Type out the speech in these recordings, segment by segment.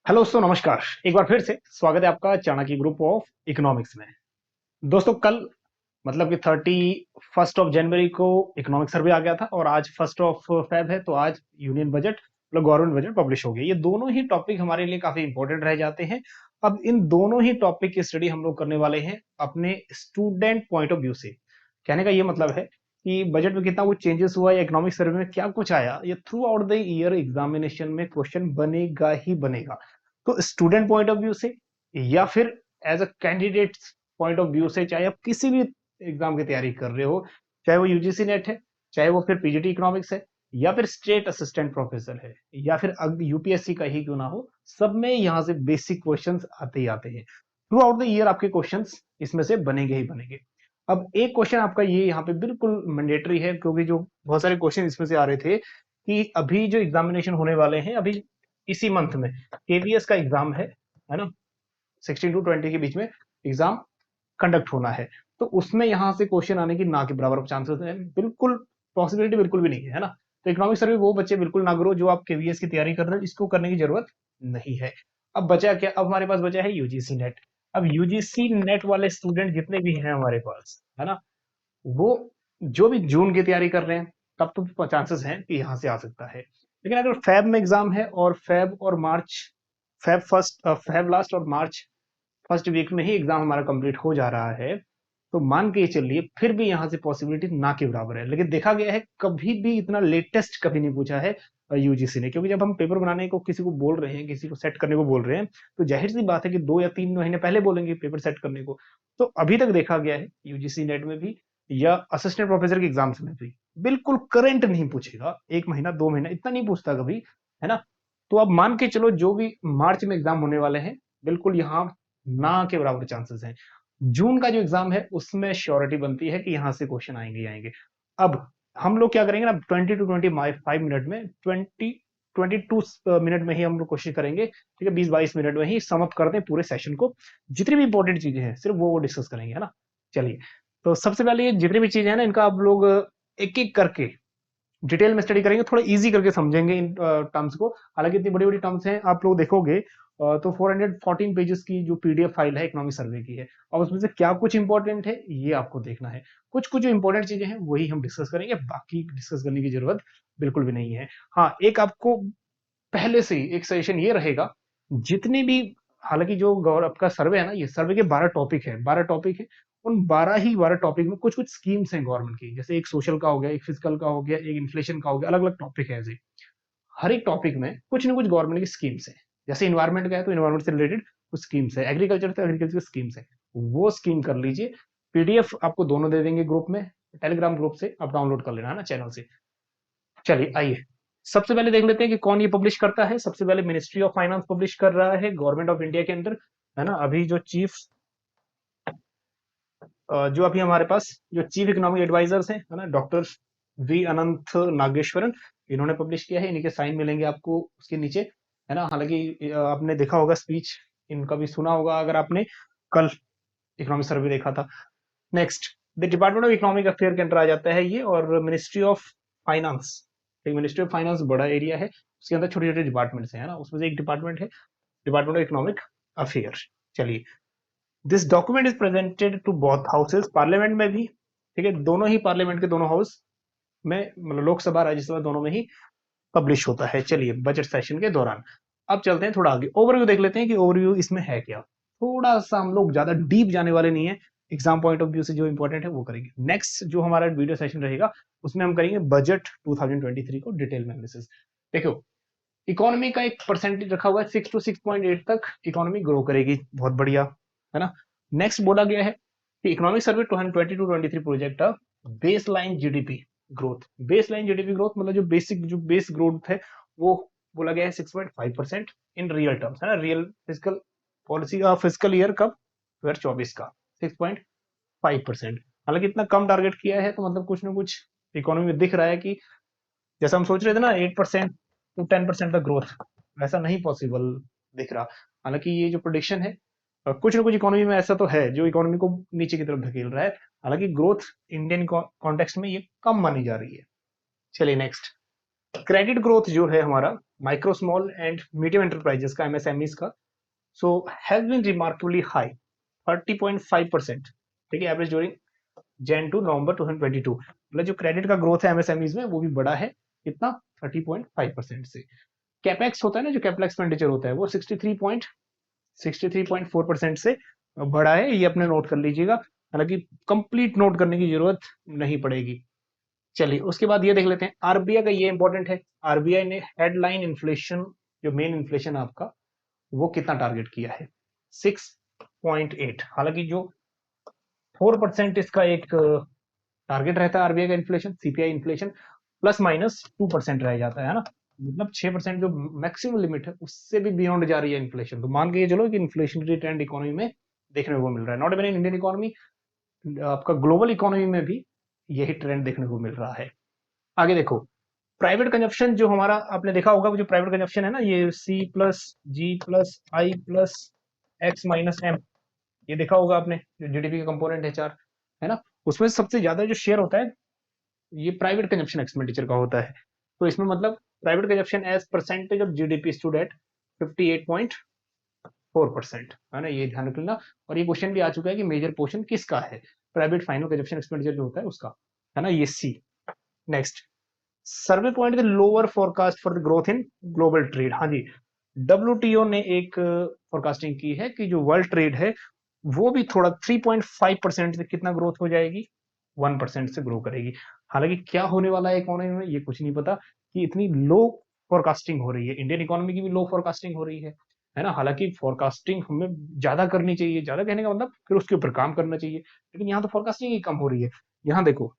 Hello दोस्तों, नमस्कार। एक बार फिर से स्वागत है आपका चाणक्य ग्रुप ऑफ इकोनॉमिक्स में। दोस्तों, कल मतलब कि 31 जनवरी को इकोनॉमिक सर्वे आ गया था और आज 1 फेब है, तो आज यूनियन बजट मतलब गवर्नमेंट बजट पब्लिश हो गया। ये दोनों ही टॉपिक हमारे लिए काफी इंपॉर्टेंट रह जाते हैं। अब इन दोनों ही टॉपिक की स्टडी हम लोग करने वाले हैं अपने स्टूडेंट पॉइंट ऑफ व्यू से। कहने का ये मतलब है कि बजट में कितना कुछ चेंजेस हुआ या इकोनॉमिक सर्वे में क्या कुछ आया, ये through out the year examination में क्वेश्चन बनेगा ही बनेगा। तो स्टूडेंट पॉइंट ऑफ व्यू से या फिर as a candidate point of view से, चाहे आप किसी भी एग्जाम की तैयारी कर रहे हो, चाहे वो यूजीसी नेट है, चाहे वो फिर पीजीटी इकोनॉमिक्स है, या फिर स्टेट असिस्टेंट प्रोफेसर है, या फिर यूपीएससी का ही क्यों ना हो, सब में यहाँ से बेसिक क्वेश्चंस आते ही आते हैं। थ्रू आउट द ईयर आपके क्वेश्चंस इसमें से बनेंगे ही बनेंगे। अब एक क्वेश्चन आपका ये यहाँ पे बिल्कुल मैंडेटरी है, क्योंकि जो बहुत सारे क्वेश्चन इसमें से आ रहे थे कि अभी जो एग्जामिनेशन होने वाले हैं, अभी इसी मंथ में केवीएस का एग्जाम है ना, 16 to 20 के बीच में एग्जाम कंडक्ट होना है। तो उसमें यहाँ से क्वेश्चन आने की ना के बराबर चांसेस है, बिल्कुल पॉसिबिलिटी बिल्कुल भी नहीं है ना। तो इकोनॉमिक सर्वे वो बच्चे बिल्कुल ना करो जो आप केवीएस की तैयारी कर रहे हैं, इसको करने की जरूरत नहीं है। अब बचा क्या? अब हमारे पास बचा है यूजीसी नेट। अब यूजीसी नेट वाले स्टूडेंट जितने भी हैं हमारे पास, है ना, वो जो भी जून की तैयारी कर रहे हैं, तब तो चांसेस हैं कि यहाँ से आ सकता है। लेकिन अगर फेब में एग्जाम है और फेब और मार्च, फेब लास्ट और मार्च फर्स्ट वीक में ही एग्जाम हमारा कंप्लीट हो जा रहा है, तो मान के चलिए फिर भी यहाँ से पॉसिबिलिटी ना के बराबर है। लेकिन देखा गया है कभी भी इतना लेटेस्ट कभी नहीं पूछा है यूजीसी ने, क्योंकि जब हम पेपर बनाने को किसी को बोल रहे हैं, किसी को सेट करने को बोल रहे हैं, तो जाहिर सी बात है कि 2 या 3 महीने पहले बोलेंगे पेपर सेट करने को। तो अभी तक देखा गया है यूजीसी नेट में भी या असिस्टेंट प्रोफेसर के एग्जाम्स में भी बिल्कुल करंट नहीं पूछेगा। 1 महीना 2 महीना इतना नहीं पूछता कभी, है ना। तो अब मान के चलो जो भी मार्च में एग्जाम होने वाले हैं, बिल्कुल यहाँ ना के बराबर चांसेस हैं। जून का जो एग्जाम है उसमें श्योरिटी बनती है कि यहां से क्वेश्चन आएंगे ही आएंगे। अब हम लोग क्या करेंगे ना, 20 to 25 मिनट में, 22 मिनट में ही हम लोग कोशिश करेंगे, ठीक है, 20-22 मिनट में ही समअप कर दें पूरे सेशन को। जितनी भी इंपॉर्टेंट चीजें हैं सिर्फ वो डिस्कस करेंगे, है ना। चलिए, तो सबसे पहले ये जितनी भी चीजें हैं ना, इनका आप लोग एक एक करके डिटेल में स्टडी करेंगे, थोड़ा इजी करके समझेंगे इन टर्म्स को। हालांकि इतनी बड़ी बड़ी टर्म्स हैं, आप लोग देखोगे तो 414 पेजेस की जो पीडीएफ फाइल है इकोनॉमिक सर्वे की है, और उसमें से क्या कुछ इंपॉर्टेंट है ये आपको देखना है। कुछ कुछ जो इंपॉर्टेंट चीजें हैं वही हम डिस्कस करेंगे, बाकी डिस्कस करने की जरूरत बिल्कुल भी नहीं है। हाँ, एक आपको पहले से ही एक सजेशन ये रहेगा, जितने भी, हालांकि जो गौरव का सर्वे है ना, ये सर्वे के 12 टॉपिक है, 12 टॉपिक है। उन 12 टॉपिक में कुछ कुछ स्कीम्स हैं गवर्नमेंट की, जैसे एक सोशल का हो गया, एक फिजिकल का हो गया, एक इन्फ्लेशन का हो गया, अलग अलग टॉपिक है ऐसे। हर एक टॉपिक में कुछ ना कुछ गवर्नमेंट की स्कीम्स है। जैसे इन्वायरमेंट का है तो इन्वायरमेंट से रिलेटेड कुछ स्कीम्स है, एग्रीकल्चर तो एग्रीकल्चर स्कीम्स है, वो स्कीम कर लीजिए। पीडीएफ आपको दोनों दे देंगे ग्रुप में, टेलीग्राम ग्रुप से आप डाउनलोड कर लेना, है ना, चैनल से। चलिए आइए, सबसे पहले देख लेते हैं कि कौन ये पब्लिश करता है। सबसे पहले मिनिस्ट्री ऑफ फाइनेंस पब्लिश कर रहा है गवर्नमेंट ऑफ इंडिया के अंदर, है ना। अभी जो चीफ जो अभी हमारे पास जो चीफ इकोनॉमिक एडवाइजर्स हैं, है ना, डॉक्टर वी अनंत नागेश्वरन, इन्होंने पब्लिश किया है। इन्हीं के साइन मिलेंगे आपको उसके नीचे, है ना। हालांकि आपने देखा होगा स्पीच, इनका भी सुना होगा अगर आपने कल इकोनॉमिक सर्वे देखा था। Next, the department of economic affair के अंदर आ जाता है ये, और ministry of finance, ministry of finance बड़ा एरिया है, उसके अंदर छोटे छोटे डिपार्टमेंट्स हैं, है ना। उसमें से एक डिपार्टमेंट है डिपार्टमेंट ऑफ इकोनॉमिक अफेयर। चलिए, this document is presented to both houses, parliament में भी, ठीक है, दोनों ही पार्लियामेंट के दोनों हाउस में, मतलब लोकसभा राज्यसभा दोनों में ही पब्लिश होता है। चलिए, बजट सेशन के दौरान अब चलते हैं थोड़ा आगे, ओवरव्यू देख लेते हैं कि ओवरव्यू इसमें है क्या। थोड़ा सा हम लोग ज्यादा डीप जाने वाले नहीं है, एग्जाम पॉइंट ऑफ व्यू से जो इंपॉर्टेंट है वो करेंगे। नेक्स्ट जो हमारा वीडियो सेशन रहेगा उसमें हम करेंगे बजट 2023 को डिटेल में एनालिसिस। देखो, इकोनॉमी का एक परसेंटेज रखा हुआ है, 6 to 6.8 तक इकोनॉमी ग्रो करेगी, बहुत बढ़िया, है ना। नेक्स्ट बोला गया है कि economic survey 2022-23 project base line GDP growth. Base line GDP growth मतलब जो बेसिक जो बेस ग्रोथ है वो बोला गया है 6.5% इन रियल टर्म्स, है ना। रियल फिजिकल पॉलिसी का फिजिकल ईयर कब, 2024 का 6.5%। हालांकि इतना कम टारगेट किया है, तो मतलब कुछ ना कुछ इकोनॉमी में दिख रहा है कि जैसा हम सोच रहे थे ना 8% to 10% का ग्रोथ, वैसा नहीं पॉसिबल दिख रहा। हालांकि ये जो प्रोडिक्शन है, कुछ ना कुछ इकोनॉमी में ऐसा तो है जो इकोनॉमी को नीचे की तरफ धकेल रहा है। हालांकि ग्रोथ इंडियन कॉन्टेक्स्ट में ये कम मानी जा रही है। चलिए नेक्स्ट, क्रेडिट ग्रोथ जो है हमारा micro small and medium enterprises का, एमएसएमईज का, so has been remarkably high 30.5%, ठीक है, average during Jan to November 2022। मतलब जो क्रेडिट का ग्रोथ है एमएसएमईज में वो भी बड़ा है, कितना, 30.5% से। कैपेक्स होता है ना, जो कैपिटल एक्सपेंडिचर होता है, वो 63.4% से बढ़ा है, ये अपने नोट कर लीजिएगा, हालांकि कंप्लीट नोट करने की जरूरत नहीं पड़ेगी। चलिए उसके बाद ये देख लेते हैं आरबीआई का, ये इंपॉर्टेंट है, आरबीआई ने हेडलाइन इन्फ्लेशन, जो मेन इन्फ्लेशन आपका, वो कितना टारगेट किया है, 6.8। हालांकि जो 4% इसका एक टारगेट रहता है आरबीआई का inflation, CPI inflation, plus minus 2% रह जाता है ना, मतलब 6% जो मैक्सिमम लिमिट है उससे भी बियॉन्ड जा रही है इन्फ्लेशन। तो मान के ये चलो कि इन्फ्लेशनरी ट्रेंड इकोनॉमी में देखने को मिल रहा है, not even in Indian economy, आपका ग्लोबल इकोनॉमी में भी यही ट्रेंड देखने को मिल रहा है। आगे देखो, प्राइवेट कंजप्शन जो हमारा, आपने देखा होगा जो प्राइवेट कंजप्शन है ना, ये सी प्लस जी प्लस आई प्लस एक्स माइनस एम, ये देखा होगा आपने, जो जीडीपी का कंपोनेंट है चार, है ना, उसमें सबसे ज्यादा जो शेयर होता है ये प्राइवेट कंजप्शन एक्सपेंडिचर का होता है। तो इसमें मतलब private consumption as percentage of GDP stood at 58.4%, है ना, ये ध्यान रखना। और ये क्वेश्चन भी आ चुका है कि मेजर पोर्शन किसका है, प्राइवेट फाइनल कंजप्शन एक्सपेंडिचर जो होता है उसका, है ना, ये C. Next, survey point the lower forecast for the growth in global trade. हाँ जी, डब्ल्यूटीओ ने एक फोरकास्टिंग की है कि जो वर्ल्ड ट्रेड है वो भी थोड़ा 3.5% से कितना ग्रोथ हो जाएगी, 1% से ग्रो करेगी। हालांकि क्या होने वाला है इकोनॉमी में ये कुछ नहीं पता, कि इतनी लो फोरकास्टिंग हो रही है, इंडियन इकोनॉमी की भी लो फोरकास्टिंग हो रही है ना। हालांकि फोरकास्टिंग हमें ज्यादा करनी चाहिए, ज्यादा कहने का मतलब फिर उसके ऊपर काम करना चाहिए, लेकिन यहाँ तो फोरकास्टिंग ही कम हो रही है। यहाँ देखो,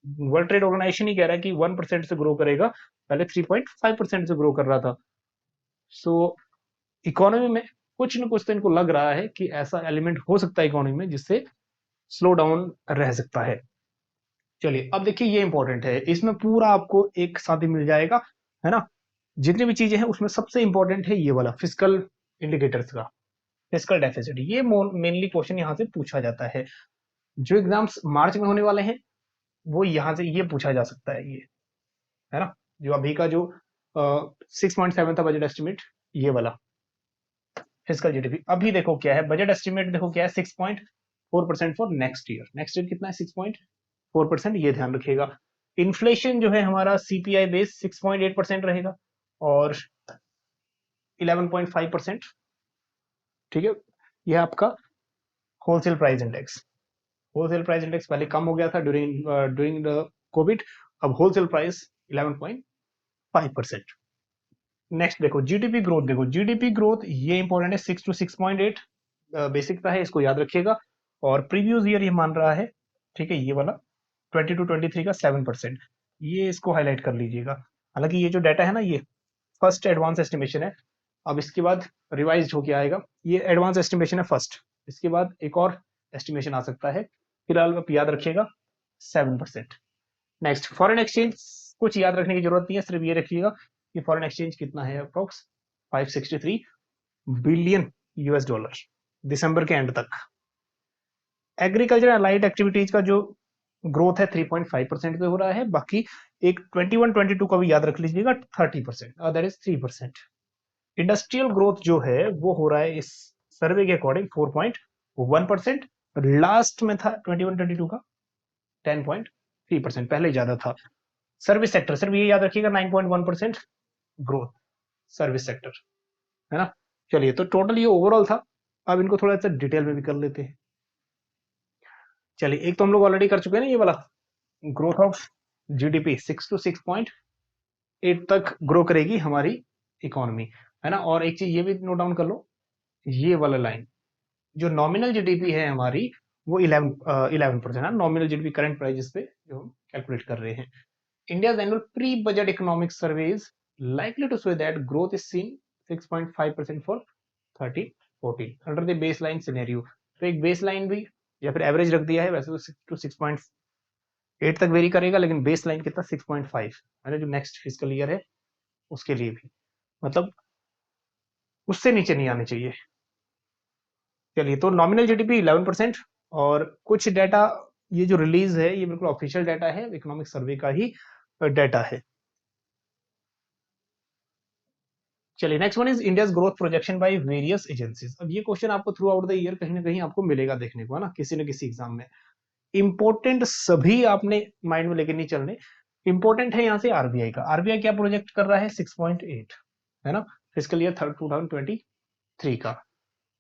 वर्ल्ड ट्रेड ऑर्गेनाइजेशन ही कह रहा है कि 1% से ग्रो करेगा, पहले 3.5% से ग्रो कर रहा था। सो इकोनॉमी में कुछ न कुछ तो इनको लग रहा है कि ऐसा एलिमेंट हो सकता है इकोनॉमी में जिससे स्लो डाउन रह सकता है। चलिए अब देखिए, ये इंपॉर्टेंट है, इसमें पूरा आपको एक साथ ही मिल जाएगा, है ना, जितनी भी चीजें हैं उसमें सबसे इंपॉर्टेंट है ये वाला फिजिकल इंडिकेटर्स का, फिजिकल डेफिसिट। ये मेनली क्वेश्चन यहाँ से पूछा जाता है, जो एग्जाम्स मार्च में होने वाले हैं वो यहाँ से ये पूछा जा सकता है, ये है ना, जो अभी का जो 6.7 था बजट एस्टिमेट, ये वाला फिजिकल जीडीपी। अभी देखो क्या है बजट एस्टिमेट, देखो क्या है, 6.4% for next year. Next year कितना है, 6.4%, ये ध्यान रखिएगा। इन्फ्लेशन जो है हमारा सीपीआई बेस 6.8% रहेगा, और 11.5%, ठीक है। यह आपका wholesale price index, wholesale price index पहले कम हो गया था ड्यूरिंग ड्यूरिंग द कोविड, अब होलसेल प्राइस 11.5%। नेक्स्ट देखो जीडीपी ग्रोथ, देखो जीडीपी ग्रोथ ये इंपॉर्टेंट है, 6 to 6.8 बेसिक का है, इसको याद रखिएगा। और प्रीवियस ईयर ये मान रहा है, ठीक है, ये वाला 20 to 23 का 7%, ये इसको हाईलाइट कर लीजिएगा। हालांकि ये जो डाटा है ना, ये फर्स्ट एडवांस एस्टिमेशन है, अब इसके बाद रिवाइज होके आएगा, ये एडवांस एस्टिमेशन है फर्स्ट, इसके बाद एक और एस्टिमेशन आ सकता है, फिलहाल आप याद रखिएगा 7%। नेक्स्ट, फॉरेन एक्सचेंज, कुछ याद रखने की जरूरत नहीं है, सिर्फ ये रखिएगा कि फॉरेन एक्सचेंज कितना है, अप्रोक्स 563 बिलियन यूएस डॉलर दिसंबर के एंड तक। एग्रीकल्चर एंड लाइट एक्टिविटीज का जो ग्रोथ है 3.5% पे हो रहा है, बाकी एक 21-22 का भी याद रख लीजिएगा 30%, दैट इज 3%। इंडस्ट्रियल ग्रोथ जो है वो हो रहा है इस सर्वे के अकॉर्डिंग 4.1%, लास्ट में था 21-22 का 10.3%, पहले ही ज्यादा था। सर्विस सेक्टर, सिर्फ ये याद रखिएगा 9.1% ग्रोथ सर्विस सेक्टर, है ना। चलिए, तो टोटल ये ओवरऑल था, अब इनको थोड़ा सा डिटेल में भी कर लेते हैं। चलिए, एक तो हम लोग ऑलरेडी कर चुके हैं ना, ये वाला ग्रोथ ऑफ जीडीपी 6 to 6.8 तक ग्रो करेगी हमारी इकोनॉमी, है ना। और एक चीज ये भी नोट डाउन कर लो, ये वाला लाइन जो नॉमिनल जीडीपी है हमारी, वो 11% है, नॉमिनल जीडीपी करंट प्राइजेस पे जो हम कैलकुलेट कर रहे हैं। India's annual pre-budget economic survey is likely to show that growth is seen 6.5% for 30-14 under the baseline scenario। तो एक बेसलाइन भी या फिर एवरेज रख दिया है, वैसे तो 6 to 6.8 तक वेरी करेगा, लेकिन बेसलाइन कितना 6.5 है, जो नेक्स्ट फिजिकल ईयर है उसके लिए भी, मतलब उससे नीचे नहीं आने चाहिए। चलिए, तो नॉमिनल जीडीपी 11%, और कुछ डाटा ये जो रिलीज है ये बिल्कुल ऑफिशियल डाटा है, इकोनॉमिक सर्वे का ही डाटा है। चलिए next one is India's growth projection by various agencies. अब ये क्वेश्चन आपको थ्रू आउट द ईयर कहीं ना कहीं आपको मिलेगा देखने को, है ना, किसी न किसी एग्जाम में। इंपॉर्टेंट सभी आपने माइंड में लेके नहीं चलने। इंपॉर्टेंट है यहाँ से आरबीआई का। आरबीआई क्या प्रोजेक्ट कर रहा है? 6.8, है ना, फिजिकल ईयर 2023 का।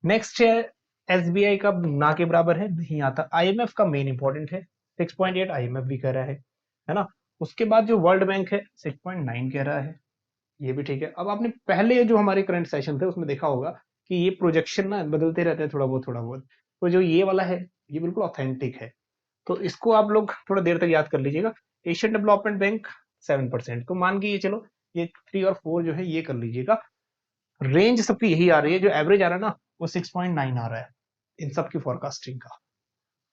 नेक्स्ट है एसबीआई का ना के बराबर है, नहीं आता। आईएमएफ का मेन इंपॉर्टेंट है, 6.8 आईएमएफ भी कह रहा है ना। उसके बाद जो वर्ल्ड बैंक है 6.9 कह रहा है, ये भी ठीक है। अब आपने पहले जो हमारे करंट सेशन थे उसमें देखा होगा कि ये प्रोजेक्शन ना बदलते रहते हैं थोड़ा बहुत। तो जो ये वाला है ये बिल्कुल ऑथेंटिक है, तो इसको आप लोग थोड़ा देर तक याद कर लीजिएगा। एशियन डेवलपमेंट बैंक 7%, तो मान के ये चलो ये 3 और 4 जो है ये कर लीजिएगा। रेंज सबकी यही आ रही है, जो एवरेज आ रहा है ना वो 6.9 आ रहा है इन सब की फोरकास्टिंग का।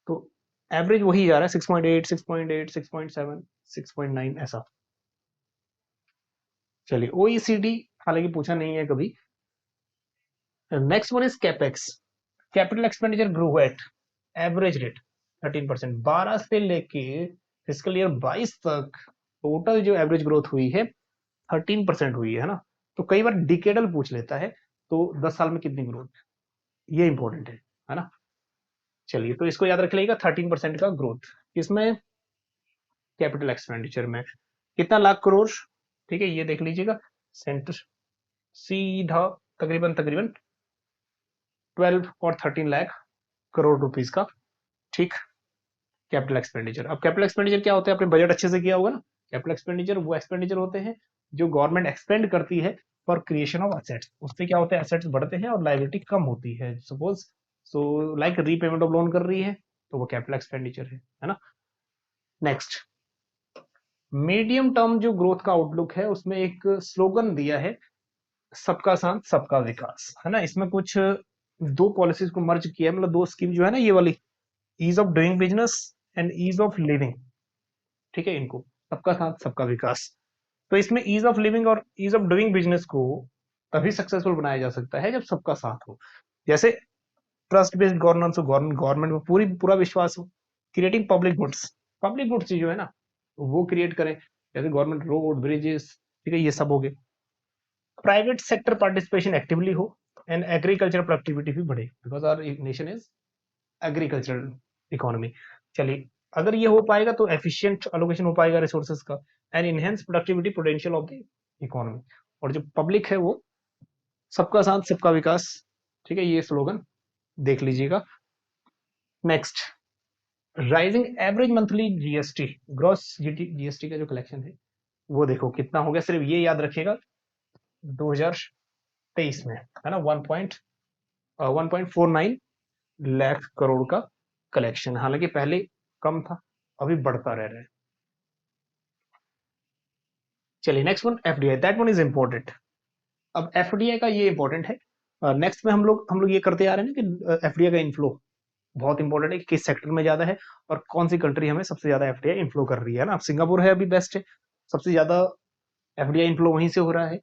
तो एवरेज वही जा रहा है 6.8, 6.8, 6.7, 6.9 ऐसा। चलिए ओईसीडी हालांकि पूछा नहीं है कभी। Next one is capex. Capital expenditure grow at average rate 13%। 12 से लेके फिजिकल ईयर 22 तक टोटल जो एवरेज ग्रोथ हुई है 13% हुई है ना। तो कई बार डिकेडल पूछ लेता है, तो 10 साल में कितनी ग्रोथ, ये इंपॉर्टेंट है ना। चलिए तो इसको याद रख लीजिएगा, 13% का ग्रोथ। इसमें कैपिटल एक्सपेंडिचर में कितना लाख करोड़, ठीक है, ये देख लीजिएगा। सेंटर सीधा तकरीबन तकरीबन 12 और 13 लाख करोड़ रुपीस का, ठीक, कैपिटल एक्सपेंडिचर। अब कैपिटल एक्सपेंडिचर क्या होता है? आपने बजट अच्छे से किया होगा ना। कैपिटल एक्सपेंडिचर वो एक्सपेंडिचर होते हैं जो गवर्नमेंट एक्सपेंड करती है फॉर क्रिएशन ऑफ एसेट्स। उससे क्या होता है? एसेट्स बढ़ते हैं और लायबिलिटी कम होती है। Suppose so like repayment of loan कर रही है तो वो कैपिटल एक्सपेंडिचर है ना। नेक्स्ट, मीडियम टर्म जो ग्रोथ का आउटलुक है उसमें एक स्लोगन दिया है, सबका साथ सबका विकास, है ना। इसमें कुछ दो पॉलिसीज को मर्ज किया है, मतलब दो स्कीम जो है ना, ये वाली ease of doing business and ease of living, ठीक है, इनको सबका साथ सबका विकास। तो इसमें ईज ऑफ लिविंग और ईज ऑफ डूइंग बिजनेस को तभी सक्सेसफुल बनाया जा सकता है जब सबका साथ हो। जैसे ट्रस्ट बेस्ड गवर्नेंस हो, गवर्नमेंट में पूरा विश्वास हो। क्रिएटिंग पब्लिक गुड्स जो है ना वो क्रिएट करें, जैसे गवर्नमेंट रोड ब्रिजेस, ठीक है, ये सब हो गए। प्राइवेट सेक्टर पार्टिसिपेशन एक्टिवली हो एंड एग्रीकल्चर प्रोडक्टिविटी भी बढ़े, because our nation is agricultural economy. चलिए अगर ये हो पाएगा तो एफिशिएंट अलोकेशन हो पाएगा रिसोर्सेज का and enhance productivity potential of the economy. और जो पब्लिक है वो सबका साथ सबका विकास, ठीक है, ये स्लोगन देख लीजिएगा। Next, rising average monthly GST, gross GST का जो कलेक्शन है वो देखो कितना हो गया। सिर्फ ये याद रखिएगा 2023 में, है ना, 1.49 लाख करोड़ का कलेक्शन। हालांकि पहले कम था, अभी बढ़ता रह रहा है। चलिए next one FDI, that one is important. अब एफडीआई का ये इंपॉर्टेंट है। नेक्स्ट में हम लोग ये करते आ रहे हैं ना कि एफडीआई का इनफ्लो बहुत इंपॉर्टेंट है कि किस सेक्टर में ज्यादा है और कौन सी कंट्री हमें सबसे ज्यादा एफडीआई इनफ्लो कर रही है ना। अब सिंगापुर है अभी बेस्ट है, सबसे ज्यादा एफडीआई इनफ्लो वहीं से हो रहा है।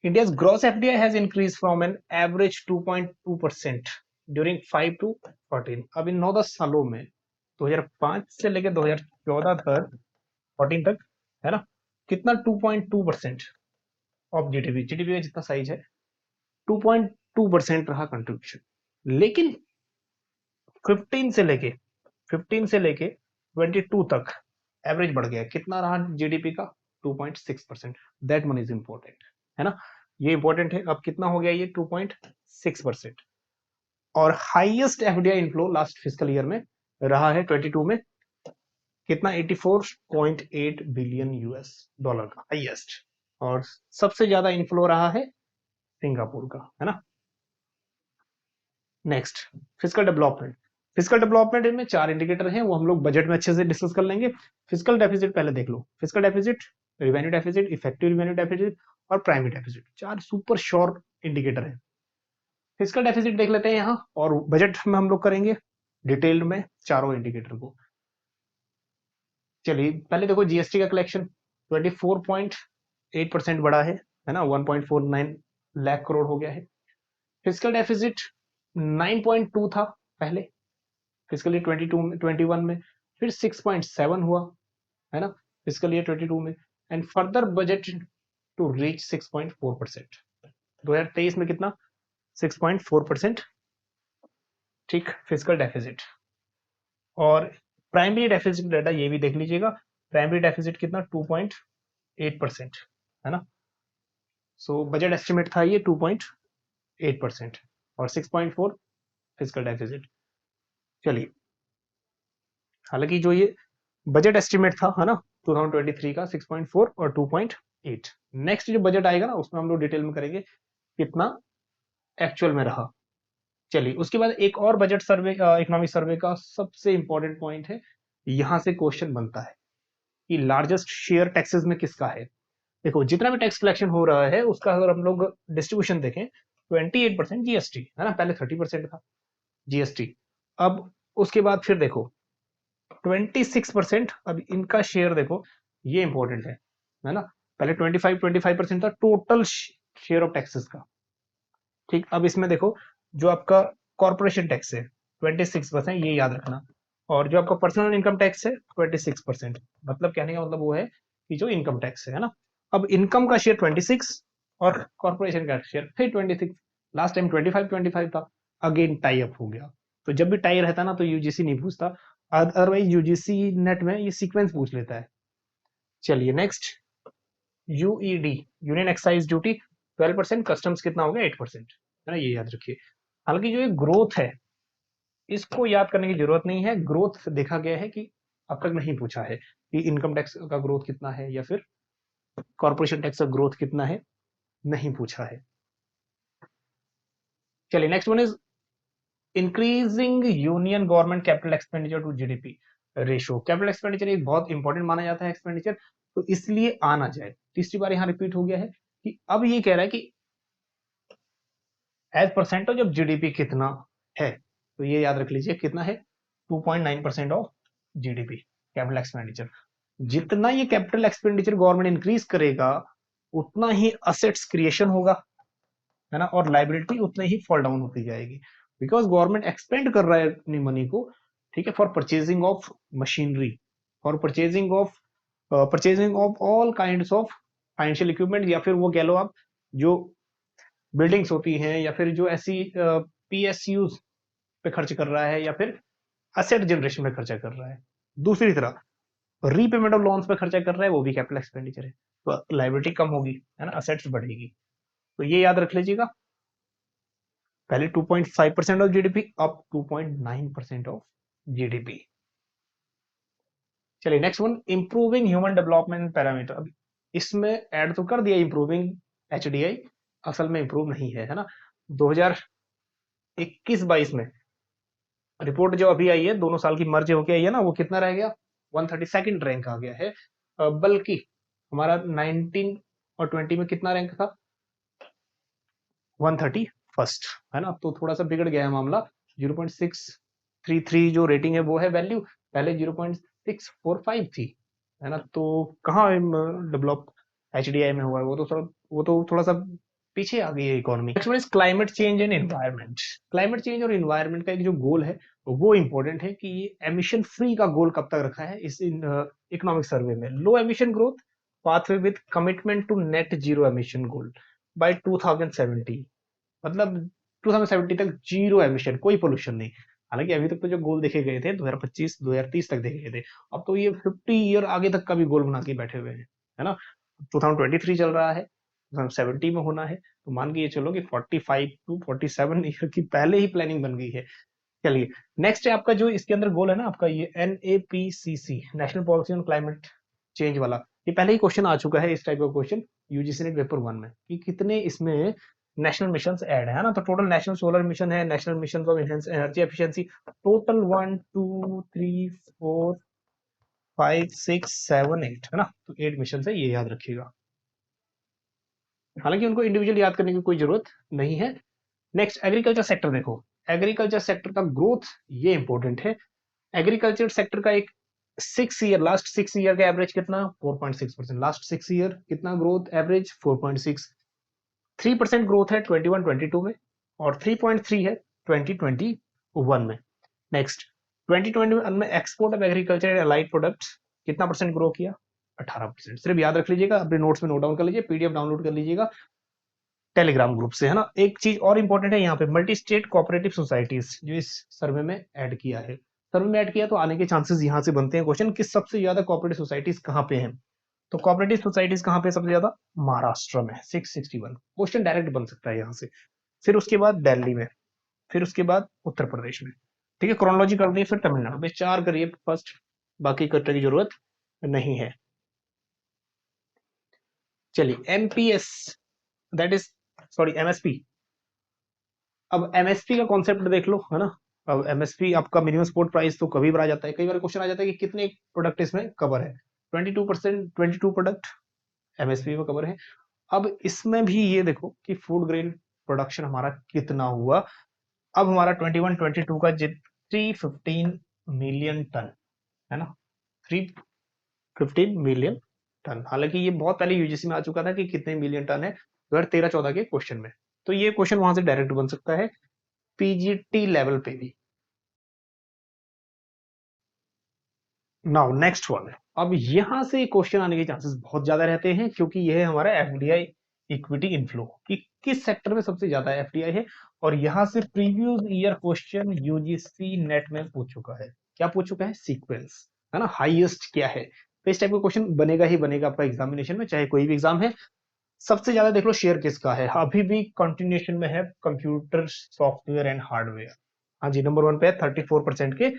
India's gross FDI has increased from an average 2.2% during 5 to 14। अब इन 9-10 सालों में 2005 से लेकर 2014 तक 14 तक, है ना, कितना 2.2% ऑफ जीडीपी। जीडीपी का जितना साइज है 2.2% रहा कंट्रीब्यूशन। लेकिन 15 से लेके 22 तक एवरेज बढ़ गया। कितना रहा जीडीपी का? 2.6%। दैट वन इज इंपॉर्टेंट, है ना, ये इंपॉर्टेंट है। अब कितना हो गया ये? 2.6%। और highest FDI inflow last physical year में रहा है 22 में, कितना? 84.8 बिलियन यूएस डॉलर का हाईएस्ट। और सबसे ज्यादा इनफ्लो रहा है सिंगापुर का, है ना। Next, physical development. Physical development में 4 इंडिकेटर हैं, वो हम लोग बजट में अच्छे से डिस्कस कर लेंगे। फिजिकल डेफिसिट पहले देख लो। Fiscal deficit, revenue deficit, effective revenue deficit और primary deficit, 4 super sure indicator है। फिजिकल डेफिसिट देख लेते हैं यहाँ, और बजट में हम लोग करेंगे डिटेल्ड में चारों इंडिकेटर को। चलिए पहले देखो जीएसटी का कलेक्शन 24.8% बढ़ा है ना, 1.49 लाख करोड़ हो गया है। फिजिकल डेफिसिट 9.2 था पहले फिजिकल ईयर 22 में, 21 में, फिर 6.7 हुआ, है ना, फिजिकल ईयर 22 में। And further budget to reach 6.4%। 2023 में कितना? 6.4%, ठीक, फिजिकल डेफिसिट। और प्राइमरी डेफिसिट डाटा ये भी देख लीजिएगा, प्राइमरी डेफिसिट कितना? 2.8%, है ना। सो बजट एस्टिमेट था ये 2.8% और 6.4 फिजिकल डेफिसिट। चलिए, हालांकि जो ये बजट एस्टिमेट था, है ना, 2023 का 6.4 और 2.8। नेक्स्ट जो बजट आएगा ना उसमें हम लोग डिटेल में करेंगे कितना एक्चुअल में रहा। चलिए, उसके बाद एक और बजट सर्वे, इकोनॉमिक सर्वे का सबसे इंपॉर्टेंट पॉइंट है, यहां से क्वेश्चन बनता है कि लार्जेस्ट शेयर टैक्सेस में किसका है। देखो, जितना भी टैक्स कलेक्शन हो रहा है उसका अगर हम लोग डिस्ट्रीब्यूशन देखें, 28% जीएसटी, है ना, पहले 30% था जीएसटी। अब उसके बाद फिर देखो 26%, अब इनका शेयर देखो, ये इंपॉर्टेंट है ना। पहले 25% था टोटल शेयर ऑफ टैक्सेस का, ठीक। अब इसमें देखो, जो आपका कॉर्पोरेशन टैक्स है 26%, ये याद रखना। और जो आपका पर्सनल इनकम टैक्स है 26%। मतलब कहने का मतलब वो है कि जो इनकम टैक्स है ना। अब इनकम का शेयर 26 और कॉर्पोरेशन का शेयर फिर 26। लास्ट टाइम 25 था, अगेन टाई अप हो गया। तो जब भी टाई रहता ना तो यूजीसी नहीं पूछता, अदरवाइज यूजीसी नेट में ये सीक्वेंस पूछ लेता है। चलिए next, UED, union excise duty 12%, customs कितना हो गया? 8%, है ना, ये याद रखिए। हालांकि जो ये ग्रोथ है इसको याद करने की जरूरत नहीं है, ग्रोथ देखा गया है कि अब तक नहीं पूछा है कि इनकम टैक्स का ग्रोथ कितना है या फिर कॉर्पोरेशन टैक्स का ग्रोथ कितना है, नहीं पूछा है। चलिए next one is increasing union government capital expenditure to GDP ratio. Capital expenditure एक बहुत इंपॉर्टेंट माना जाता है एक्सपेंडिचर, तो इसलिए आना जाए, तीसरी बार यहां रिपीट हो गया है कि अब ये कह रहा है कि एज परसेंटेज ऑफ जीडीपी कितना है। तो ये याद रख लीजिए कितना है, 2.9% ऑफ जीडीपी कैपिटल एक्सपेंडिचर। जितना ये कैपिटल एक्सपेंडिचर गवर्नमेंट इंक्रीज करेगा उतना ही असेट्स क्रिएशन होगा, है ना, और लाइबिलिटी उतना ही फॉल डाउन होती जाएगी, बिकॉज गवर्नमेंट एक्सपेंड कर रहा है अपनी मनी को, ठीक है, for purchasing of machinery, for purchasing of all kinds of financial equipment, या फिर वो कह लो आप जो बिल्डिंग्स होती हैं, या फिर जो ऐसी पीएसयूज पे खर्च कर रहा है, या फिर असेट जनरेशन में खर्चा कर रहा है। दूसरी तरफ रीपेमेंट ऑफ लोन्स पे खर्चा कर रहा है, वो भी कैपिटल एक्सपेंडिचर है, तो लाइबिलिटी कम होगी, है ना, असेट्स बढ़ेगी। तो ये याद रख लीजिएगा, पहले 2.5% ऑफ जीडीपी, अब 2.9% ऑफ जीडीपी। चलिए next one, improving human development parameter. अब इसमें ऐड तो कर दिया इंप्रूविंग एचडीआई, असल में इंप्रूव नहीं है, है ना। 2021-22 में रिपोर्ट जो अभी आई है, दोनों साल की मर्ज होके आई है ना, वो कितना रह गया? 132nd रैंक आ गया है। बल्कि हमारा 19 और 20 में कितना रैंक था? 131st, है ना। तो थोड़ा सा बिगड़ गया है मामला, 0.633 जो रेटिंग है वो है वैल्यू, पहले 0.645 थी, है ना। तो कहाँ डेवलप एचडीआई में हुआ है, वो तो थोड़ा सा पीछे आ गई है economy. Next one is climate change and environment. Climate change और एनवायरनमेंट का एक जो गोल है वो इंपॉर्टेंट है कि ये एमिशन फ्री का गोल कब तक रखा है इस इकोनॉमिक सर्वे में। Low emission growth pathway with commitment to net zero emission goal by 2070, मतलब 2070 तक जीरो एमिशन, कोई पोल्यूशन नहीं। हालांकि अभी तक तो जो गोल देखे गए थे 2025 2030 तक देखे गए थे, अब तो ये 50 ईयर आगे तक का भी गोल बना के बैठे हुए हैं, है ना। 2023 चल रहा है, 2070 में होना है, तो मान के ये चलो कि 45 टू 47 ईयर की पहले ही प्लानिंग बन गई है। चलिए नेक्स्ट है आपका जो इसके अंदर गोल है ना, आपका ये NAPCC, national policy on climate change वाला। ये पहले ही क्वेश्चन आ चुका है इस टाइप का क्वेश्चन यूजीसी नेट पेपर 1 में, कि कितने इसमें नेशनल मिशन ऐड है ना। तो टोटल नेशनल सोलर मिशन है, national mission of enhance energy efficiency, total 1 2 3 4 5 6 7 8, है ना। तो 8 मिशन है, ये याद रखिएगा। हालांकि उनको इंडिविजुअल याद करने की कोई जरूरत नहीं है। नेक्स्ट एग्रीकल्चर सेक्टर देखो, एग्रीकल्चर सेक्टर का ग्रोथ ये इंपॉर्टेंट है। एग्रीकल्चर सेक्टर का एक 6 ईयर, लास्ट 6 ईयर का एवरेज कितना? 4.6%। लास्ट 6 ईयर कितना ग्रोथ एवरेज? 4.6। 3% ग्रोथ है 21-22 में, और 3.3 है 2021 में। नेक्स्ट 2021 में export of agriculture and allied products कितना परसेंट ग्रो किया? 18%। सिर्फ याद रख लीजिएगा, अपने नोट्स में नोट डाउन कर लीजिए, पीडीएफ डाउनलोड कर लीजिएगा टेलीग्राम ग्रुप से, है ना। एक चीज और इंपॉर्टेंट है यहाँ पे, मल्टी स्टेट कोऑपरेटिव सोसाइटीज जो इस सर्वे में ऐड किया है। सर्वे में ऐड किया तो आने के चांसेस यहाँ से बनते हैं क्वेश्चन कि सबसे ज्यादा कोऑपरेटिव सोसाइटीज कहाँ पे हैं। तो कोऑपरेटिव सोसाइटीज कहाँ पे सबसे ज्यादा, महाराष्ट्र में 661, क्वेश्चन डायरेक्ट बन सकता है यहाँ से। फिर उसके बाद दिल्ली में, फिर उसके बाद उत्तर प्रदेश में। ठीक है, क्रोनोलॉजी कर दी, फिर तमिलनाडु में 4 करिए फर्स्ट, बाकी करने की जरूरत नहीं है। चलिए MPS, that is sorry MSP. अब एमएसपी का कॉन्सेप्ट देख लो, है ना। अब एमएसपी आपका मिनिमम सपोर्ट प्राइस तो कभी बार आ जाता है, कई बार क्वेश्चन आ जाता है कि कितने प्रोडक्ट इसमें कवर है। 22%, 22 प्रोडक्ट एमएसपी में कवर है। अब इसमें भी ये देखो कि फूड ग्रेन प्रोडक्शन हमारा कितना हुआ। अब हमारा 21-22 का 315 मिलियन टन, है ना, 315 मिलियन टन। हालांकि ये बहुत पहले यूजीसी में आ चुका था कि कितने मिलियन टन है 2013-14 के क्वेश्चन में। तो ये क्वेश्चन वहां से डायरेक्ट बन सकता है पीजीटी लेवल पे भी। नाउ नेक्स्ट वन है, अब यहां से क्वेश्चन आने के चांसेस बहुत ज्यादा रहते हैं क्योंकि यह है हमारा एफडीआई इक्विटी इनफ्लो कि किस सेक्टर में सबसे ज्यादा एफडीआई है। और यहां से previous year question UGC net में पूछ चुका है। क्या पूछ चुका है, सीक्वेंस, है ना, हाईएस्ट क्या है। तो इस टाइप का क्वेश्चन बनेगा ही बनेगा आपका एग्जामिनेशन में, चाहे कोई भी एग्जाम है। सबसे ज्यादा देख लो शेयर किसका है, अभी भी कंटिन्यूएशन में है कंप्यूटर सॉफ्टवेयर एंड हार्डवेयर। हाँ जी, नंबर 1 पे है 34% के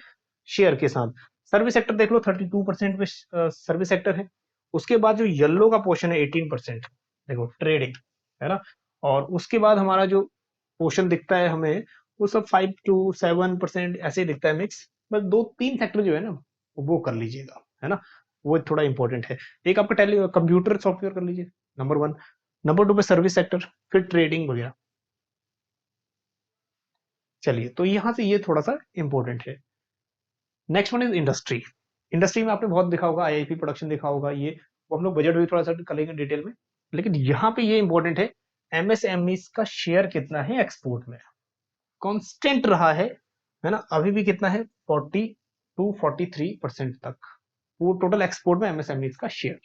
शेयर के साथ। सर्विस सेक्टर देख लो 32% पे सर्विस सेक्टर है। उसके बाद जो येलो का पोर्शन है 18%, देखो ट्रेडिंग, है ना। और उसके बाद हमारा जो पोर्शन दिखता है हमें वो सब 5 to 7% ऐसे ही दिखता है मिक्स। बस 2-3 सेक्टर जो है ना वो कर लीजिएगा, है ना, वो थोड़ा इंपॉर्टेंट है। एक आपका टेली कंप्यूटर सॉफ्टवेयर कर लीजिए नंबर 1, नंबर 2 पे सर्विस सेक्टर, फिर ट्रेडिंग वगैरह। चलिए तो यहां से ये थोड़ा सा इंपॉर्टेंट है। Next one is industry. Industry में आपने बहुत देखा होगा, आईआईपी प्रोडक्शन देखा होगा, ये वो हम लोग बजट भी थोड़ा सा करेंगे डिटेल में। लेकिन यहाँ पे ये इंपॉर्टेंट है, एमएसएमई का शेयर कितना है एक्सपोर्ट में, कांस्टेंट रहा है ना, अभी भी कितना है 40 to 43% तक वो टोटल एक्सपोर्ट में एमएसएमई का शेयर,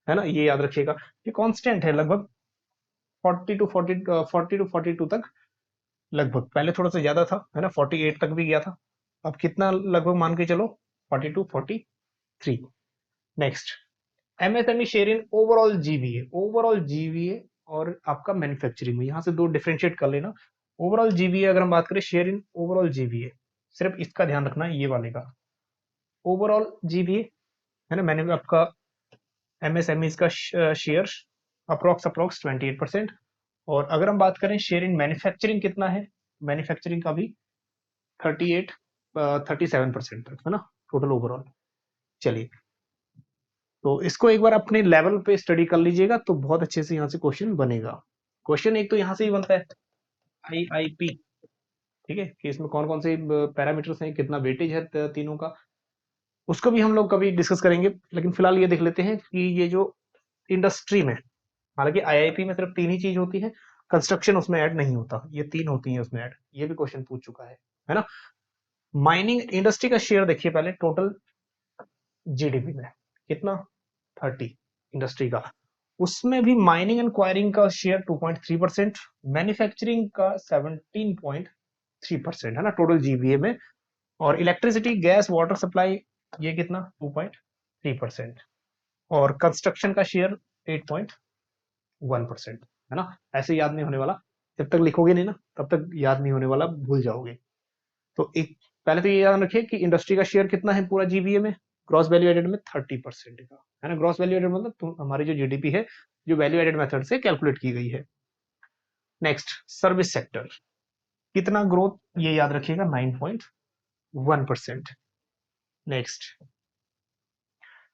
है ना। ये याद रखिएगा कि कांस्टेंट है लगभग 40 to 42 तक लगभग। पहले थोड़ा सा ज्यादा था, है ना, 48 तक भी गया था। अब कितना लगभग मान के चलो 42-43। Next, MSME share in overall GVA, overall GVA और आपका मैन्युफैक्चरिंग में, यहां से दो डिफरेंशिएट कर लेना। ओवरऑल जीवीए अगर हम बात करें, शेयर इन ओवरऑल जीवीए, सिर्फ इसका ध्यान रखना ये वाले का, ओवरऑल जीवीए, है ना। मैंने आपका एमएसएमई का शेयर अप्रोक्स 28%। और अगर हम बात करें शेयर इन मैन्युफैक्चरिंग कितना है, मैन्युफैक्चरिंग का भी 37% तक, है ना, टोटल ओवरऑल। चलिए तो इसको एक बार अपने लेवल पे स्टडी कर लीजिएगा तो बहुत अच्छे से यहाँ से क्वेश्चन बनेगा। क्वेश्चन एक तो यहाँ से ही बनता है आईआईपी, ठीक है, कि इसमें कौन कौन से पैरामीटर्स हैं, कितना वेटेज है तीनों का, उसको भी हम लोग कभी डिस्कस करेंगे। लेकिन फिलहाल ये देख लेते हैं कि ये जो इंडस्ट्री में, हालांकि आईआईपी में सिर्फ 3 ही चीज होती है, कंस्ट्रक्शन उसमें ऐड नहीं होता, ये 3 होती है उसमें ऐड, ये भी क्वेश्चन पूछ चुका है ना। माइनिंग इंडस्ट्री का शेयर देखिए पहले टोटल जीडीपी में कितना, 30 इंडस्ट्री का, उसमें भी माइनिंग एंड क्वायरिंग का शेयर 2.3%, मैन्युफैक्चरिंग का 17.3%, है ना, टोटल जीबीए में। और इलेक्ट्रिसिटी गैस वाटर सप्लाई ये कितना 2.3%। और कंस्ट्रक्शन का शेयर 8.1%, है ना। ऐसे याद नहीं होने वाला, जब तक लिखोगे नहीं ना तब तक याद नहीं होने वाला, भूल जाओगे। तो एक पहले तो ये याद रखिए कि इंडस्ट्री का शेयर कितना है पूरा जीबीए में, ग्रॉस वैल्यू एडेड में 30% का, है ना। ग्रॉस वैल्यू एडेड मतलब हमारी जो जीडीपी है जो वैल्यू एडेड मेथड से कैलकुलेट की गई है। नेक्स्ट, सर्विस सेक्टर कितना ग्रोथ, ये याद रखिएगा 9.1%। नेक्स्ट,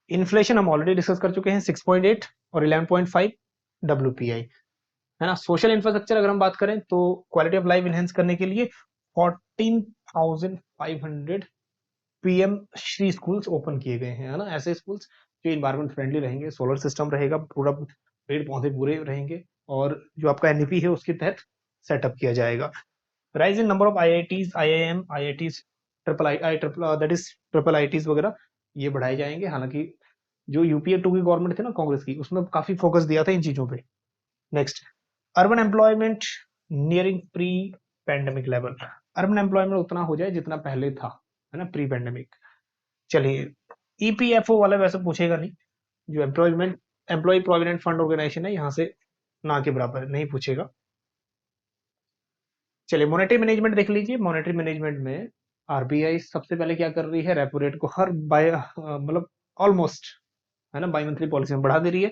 इन्फ्लेशन हम ऑलरेडी डिस्कस कर चुके हैं 6.8 और 11.5 डब्ल्यूपीआई, है ना। सोशल इंफ्रास्ट्रक्चर अगर हम बात करें तो क्वालिटी ऑफ लाइफ इनहेंस करने के लिए 14,500 पीएम श्री स्कूल्स ओपन किए गए हैं, है ना। ऐसे स्कूल्स जो इन्वायरमेंट फ्रेंडली रहेंगे, सोलर सिस्टम रहेगा, पूरा पेड़ पौधे पूरे रहेंगे, और जो आपका एनईपी है उसके तहत सेटअप किया जाएगा। Rise in number of IITs, IIM, IITs, triple I I triple that is triple ITs वगैरह ये बढ़ाए जाएंगे। हालांकि जो यूपीए 2 की गवर्नमेंट थी ना कांग्रेस की, उसमें काफी फोकस दिया था इन चीजों पे। Next, urban employment nearing pre pandemic level. Urban employment उतना हो जाए जितना पहले था, है ना, प्री पैंडेमिक। चलिए, ईपीएफओ वाला वैसे पूछेगा नहीं, जो एम्प्लॉय प्रोविडेंट फंड ऑर्गेनाइजेशन है, यहाँ से ना के बराबर नहीं पूछेगा। चलिए, मॉनेटरी मैनेजमेंट देख लीजिए। मॉनेटरी मैनेजमेंट में आरबीआई सबसे पहले क्या कर रही है, रेपो रेट को हर मतलब ऑलमोस्ट, है ना, बाई मंथली पॉलिसी में बढ़ा दे रही है।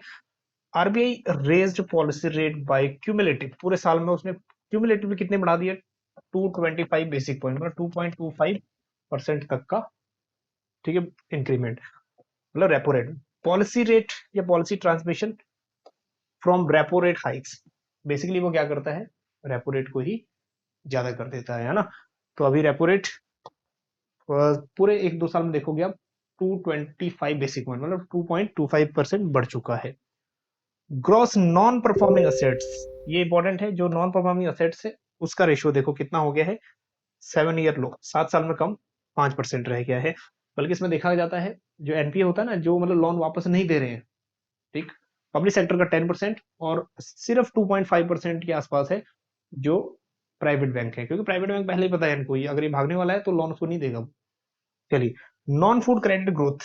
RBI raised policy rate by cumulative, पूरे साल में उसने क्यूमुलेटिव कितने बढ़ा दिए, 225 बेसिक पॉइंट, मतलब 2.25% तक का, ठीक है, इंक्रीमेंट, मतलब रेपो रेट। पॉलिसी रेट या policy transmission from repo rate hikes, basically वो क्या करता है, रेपो रेट को ही ज्यादा कर देता है ना। तो अभी रेपो रेट पूरे 1-2 साल में देखोगे आप 225 बेसिक पॉइंट, मतलब 2.25% बढ़ चुका है। ग्रॉस नॉन परफॉर्मिंग असेट्स, ये इंपॉर्टेंट है, जो नॉन परफॉर्मिंग असेट्स है उसका रेशियो देखो कितना हो गया है, 7 ईयर लो, 7 साल में कम 5% रह गया है। बल्कि इसमें देखा जाता है जो एनपीए होता है ना, जो मतलब लोन वापस नहीं दे रहे हैं, ठीक, पब्लिक सेक्टर का 10% और सिर्फ 2.5% के आसपास है जो प्राइवेट बैंक है, क्योंकि प्राइवेट बैंक पहले ही पता है इनको, अगर ये भागने वाला है तो लोन उसको नहीं देगा। चलिए, non food credit growth,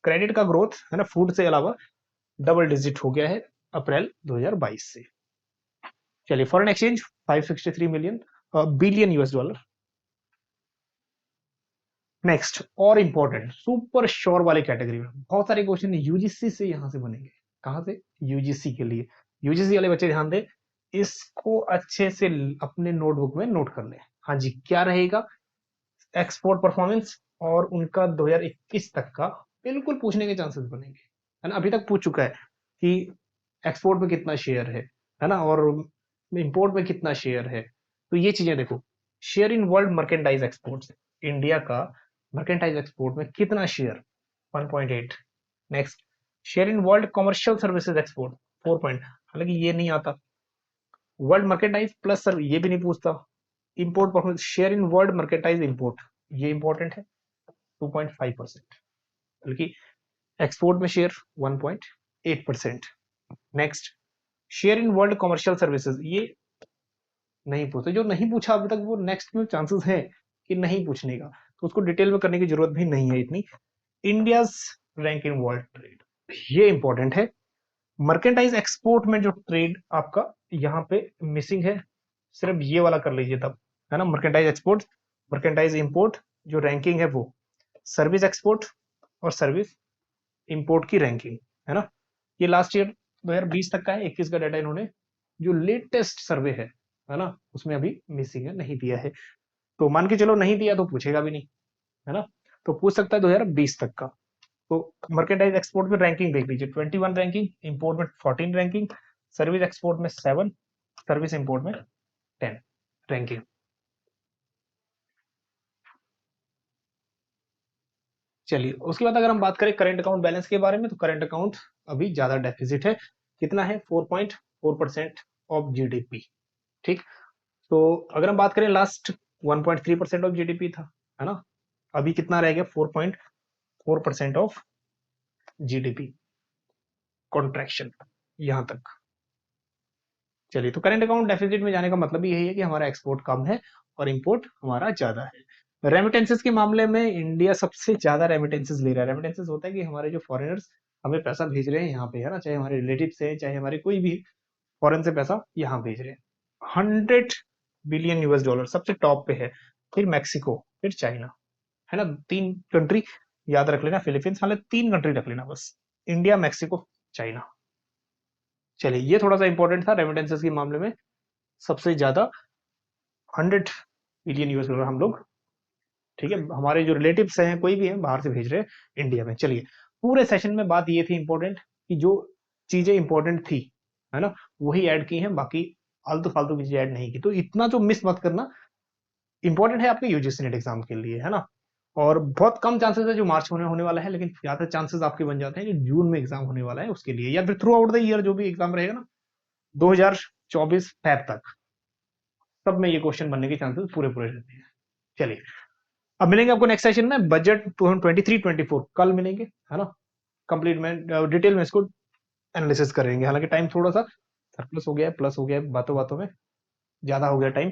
credit का ग्रोथ, है ना, फूड से अलावा डबल डिजिट हो गया है अप्रैल 2022 से। चलिए, foreign exchange 563 million billion US dollar. Next, और इंपॉर्टेंट सुपर श्योर वाले कैटेगरी में बहुत सारे क्वेश्चन यूजीसी से यहां से बनेंगे। कहां से, यूजीसी के लिए। यूजीसी वाले बच्चे ध्यान दें, इसको अच्छे से अपने नोटबुक में नोट कर ले। हाँ जी, क्या रहेगा, एक्सपोर्ट परफॉर्मेंस और उनका 2021 तक का बिल्कुल पूछने के चांसेस बनेंगे, है ना। अभी तक पूछ चुका है कि एक्सपोर्ट में कितना शेयर है ना, और इंपोर्ट में कितना शेयर है। तो ये चीजें देखो, share in world merchandise exports, India का मर्केंटाइज एक्सपोर्ट में कितना share, 1.8। Next, share in world commercial services export 4 point, हालांकि ये नहीं आता। वर्ल्ड मर्केंटाइज प्लस सर, ये भी नहीं पूछता। Import performance, share in world merchandise import, ये इंपॉर्टेंट है, 2.5%, बल्कि एक्सपोर्ट में share 1.8%। Next, share in world commercial services, ये नहीं पूछते, जो नहीं पूछा अभी तक वो नेक्स्ट में चांसेस है कि नहीं पूछने का, तो उसको डिटेल में करने की जरूरत भी नहीं है इतनी। India's rank in world trade, ये इंपॉर्टेंट है। मर्केंटाइज एक्सपोर्ट में जो ट्रेड आपका यहाँ पे मिसिंग है, सिर्फ ये वाला कर लीजिए तब, है ना, मर्केंटाइज एक्सपोर्ट, मर्केंटाइज इंपोर्ट, जो रैंकिंग है वो सर्विस एक्सपोर्ट और सर्विस इंपोर्ट की रैंकिंग, है ना। ये लास्ट ईयर 2020 तक का है, 21 का डाटा इन्होंने जो लेटेस्ट सर्वे है ना, उसमें अभी मिसिंग है, नहीं दिया है। तो मान के चलो नहीं दिया तो पूछेगा भी नहीं, है ना। तो पूछ सकता है 2020 तक का। तो मर्केंटाइज एक्सपोर्ट में रैंकिंग देख लीजिए, 21 रैंकिंग, इंपोर्ट में 14 रैंकिंग, सर्विस एक्सपोर्ट में 7, सर्विस इंपोर्ट में 10 रैंकिंग। चलिए, उसके बाद अगर हम बात करें करंट अकाउंट बैलेंस के बारे में, तो करंट अकाउंट अभी ज्यादा डेफिसिट है, कितना है, 4.4% ऑफ जीडीपी, ठीक। तो अगर हम बात करें लास्ट 1.3% ऑफ जीडीपी था, है ना, अभी कितना रह गया, 4.4% ऑफ जीडीपी, कॉन्ट्रैक्शन यहां तक। चलिए, तो करंट अकाउंट डेफिसिट में जाने का मतलब यही है कि हमारा एक्सपोर्ट कम है और इंपोर्ट हमारा ज्यादा है। रेमिटेंसेस के मामले में इंडिया सबसे ज्यादा रेमिटेंसेस ले रहा है। रेमिटेंसेस होता है कि हमारे जो फॉरेनर्स हमें पैसा भेज रहे हैं यहाँ पे, है ना, चाहे हमारे रिलेटिव से, चाहे हमारे कोई भी फॉरेन से पैसा यहाँ भेज रहे हैं। 100 बिलियन यूएस डॉलर सबसे टॉप पे है, फिर मैक्सिको, फिर चाइना, है ना, 3 कंट्री याद रख लेना, फिलीपींस, हालांकि 3 कंट्री रख लेना बस, इंडिया, मैक्सिको, चाइना। चलिए, ये थोड़ा सा इंपॉर्टेंट था रेमिटेंसेस के मामले में, सबसे ज्यादा 100 बिलियन यूएस डॉलर हम लोग, ठीक है, हमारे जो रिलेटिव्स हैं कोई भी है बाहर से भेज रहे हैं इंडिया में। चलिए, पूरे सेशन में बात ये थी इंपॉर्टेंट कि जो चीजें इंपॉर्टेंट थी, है ना, वही ऐड की हैं, बाकी आलतू फालतू की चीजें ऐड नहीं की। तो इतना जो मिस मत करना, इंपॉर्टेंट है आपके यूजीसी नेट एग्जाम के लिए, है ना। और बहुत कम चांसेस है जो मार्च में होने वाला है, लेकिन ज्यादा चांसेस आपके बन जाते हैं कि जून में एग्जाम होने वाला है उसके लिए, या फिर थ्रू आउट द ईयर जो भी एग्जाम रहेगा ना, 2024 फेब तक, सब में ये क्वेश्चन बनने के चांसेस पूरे पूरे रहते हैं। चलिए, अब मिलेंगे आपको नेक्स्ट सेशन में, बजट 2023-24 कल मिलेंगे, है ना। कंप्लीट में डिटेल में इसको एनालिसिस करेंगे। हालांकि टाइम थोड़ा सा सरप्लस हो गया है, प्लस हो गया है, बातों बातों में ज्यादा हो गया टाइम।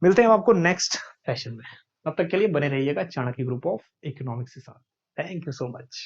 मिलते हैं हम आपको नेक्स्ट सेशन में, तब तक के लिए बने रहिएगा चाणक्य ग्रुप ऑफ इकोनॉमिक्स के साथ। Thank you so much.